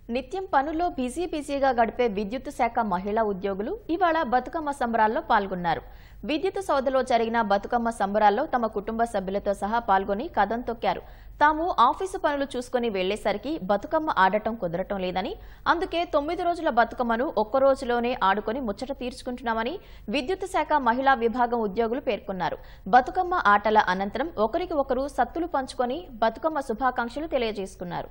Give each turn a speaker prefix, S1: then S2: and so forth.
S1: నిత్యం పనుల్లో బిజీగా గడిపే విద్యుత్ శాఖ మహిళా ఉద్యోగులు ఇవాళ బతుకమ్మ సంబరాల్లో పాల్గొన్నారు. విద్యుత్ సౌదలో జరిగిన బతుకమ్మ సంబరాల్లో తమ కుటుంబ సభ్యులతో సహా పాల్గొని కదం తొక్కారు. తాము ఆఫీసు పనులు చూసుకుని వెళ్లేసరికి బతుకమ్మ ఆడటం కుదరటం లేదని, అందుకే 9 రోజుల బతుకమ్మను ఒక్క రోజులోనే ఆడుకుని ముచ్చట తీర్చుకుంటున్నామని విద్యుత్ శాఖ మహిళా విభాగం ఉద్యోగులు పేర్కొన్నారు. బతుకమ్మ ఆటల అనంతరం ఒకరికి ఒకరు సత్తులు పంచుకొని బతుకమ్మ శుభాకాంక్షలు తెలియజేసుకున్నారు.